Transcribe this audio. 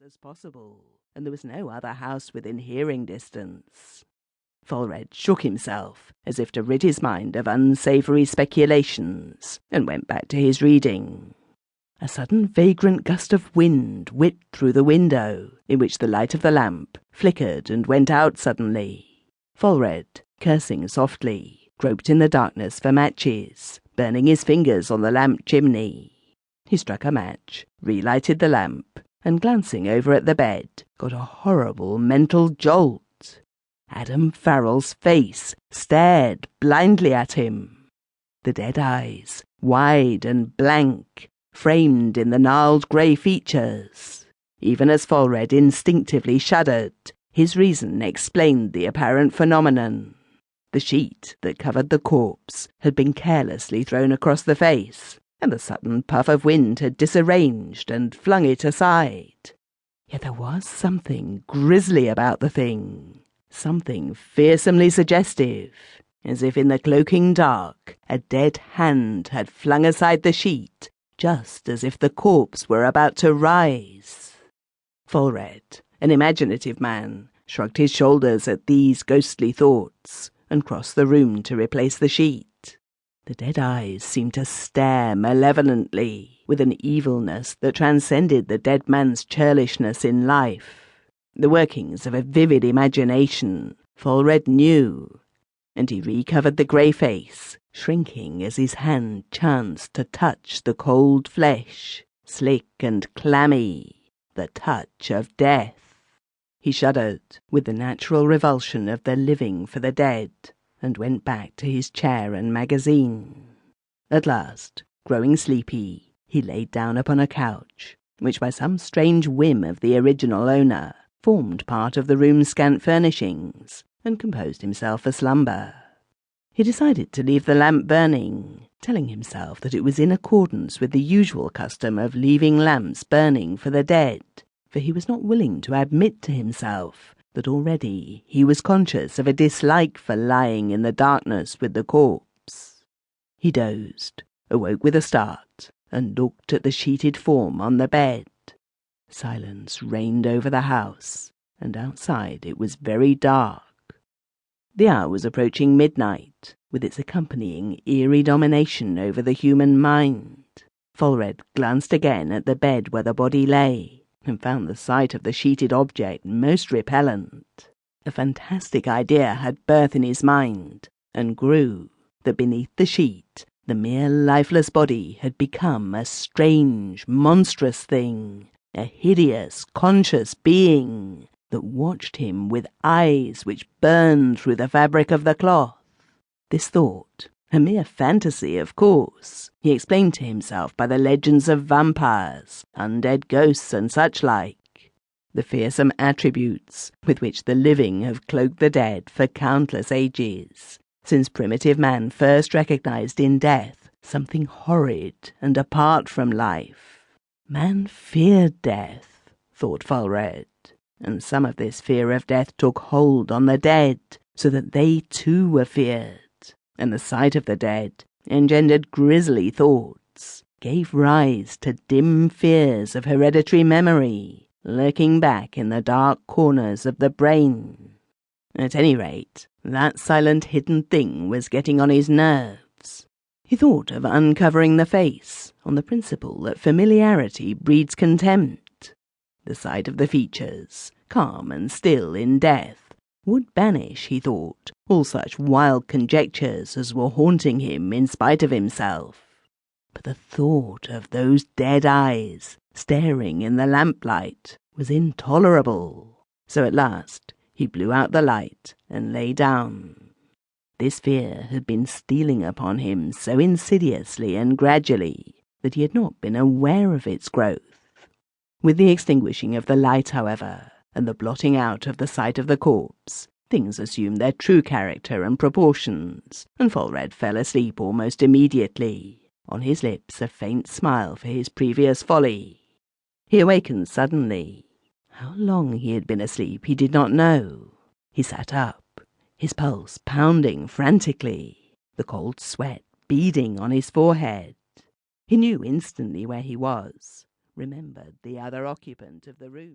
as possible, and there was no other house within hearing distance. Fulred shook himself, as if to rid his mind of unsavoury speculations, and went back to his reading. A sudden vagrant gust of wind whipped through the window, in which the light of the lamp flickered and went out suddenly. Fulred, cursing softly, groped in the darkness for matches, burning his fingers on the lamp chimney. He struck a match, relighted the lamp, and glancing over at the bed, got a horrible mental jolt. Adam Farrell's face stared blindly at him. The dead eyes, wide and blank, framed in the gnarled grey features. Even as Fulred instinctively shuddered, his reason explained the apparent phenomenon. The sheet that covered the corpse had been carelessly thrown across the face, and the sudden puff of wind had disarranged and flung it aside. Yet there was something grisly about the thing, something fearsomely suggestive, as if in the cloaking dark a dead hand had flung aside the sheet, just as if the corpse were about to rise. Fulred, an imaginative man, shrugged his shoulders at these ghostly thoughts, and crossed the room to replace the sheet. The dead eyes seemed to stare malevolently, with an evilness that transcended the dead man's churlishness in life. The workings of a vivid imagination, Fulred knew, and he recovered the grey face, shrinking as his hand chanced to touch the cold flesh, slick and clammy, the touch of death. He shuddered with the natural revulsion of the living for the dead, and went back to his chair and magazine. At last, growing sleepy, he laid down upon a couch, which by some strange whim of the original owner formed part of the room's scant furnishings, and composed himself for slumber. He decided to leave the lamp burning, telling himself that it was in accordance with the usual custom of leaving lamps burning for the dead, for he was not willing to admit to himself that already he was conscious of a dislike for lying in the darkness with the corpse. He dozed, awoke with a start, and looked at the sheeted form on the bed. Silence reigned over the house, and outside it was very dark. The hour was approaching midnight, with its accompanying eerie domination over the human mind. Fulred glanced again at the bed where the body lay, and found the sight of the sheeted object most repellent. A fantastic idea had birth in his mind, and grew, that beneath the sheet, the mere lifeless body had become a strange, monstrous thing, a hideous, conscious being that watched him with eyes which burned through the fabric of the cloth. This thought, a mere fantasy, of course, he explained to himself by the legends of vampires, undead ghosts, and such like, the fearsome attributes with which the living have cloaked the dead for countless ages, since primitive man first recognized in death something horrid and apart from life. Man feared death, thought Fulred, and some of this fear of death took hold on the dead, so that they too were feared, and the sight of the dead engendered grisly thoughts, gave rise to dim fears of hereditary memory, lurking back in the dark corners of the brain. At any rate, that silent hidden thing was getting on his nerves. He thought of uncovering the face, on the principle that familiarity breeds contempt. The sight of the features, calm and still in death, would banish, he thought, all such wild conjectures as were haunting him in spite of himself. But the thought of those dead eyes, staring in the lamplight, was intolerable. So at last he blew out the light and lay down. This fear had been stealing upon him so insidiously and gradually that he had not been aware of its growth. With the extinguishing of the light, however, and the blotting out of the sight of the corpse, things assumed their true character and proportions, and Fulred fell asleep almost immediately, on his lips a faint smile for his previous folly. He awakened suddenly. How long he had been asleep he did not know. He sat up, his pulse pounding frantically, the cold sweat beading on his forehead. He knew instantly where he was, remembered the other occupant of the room.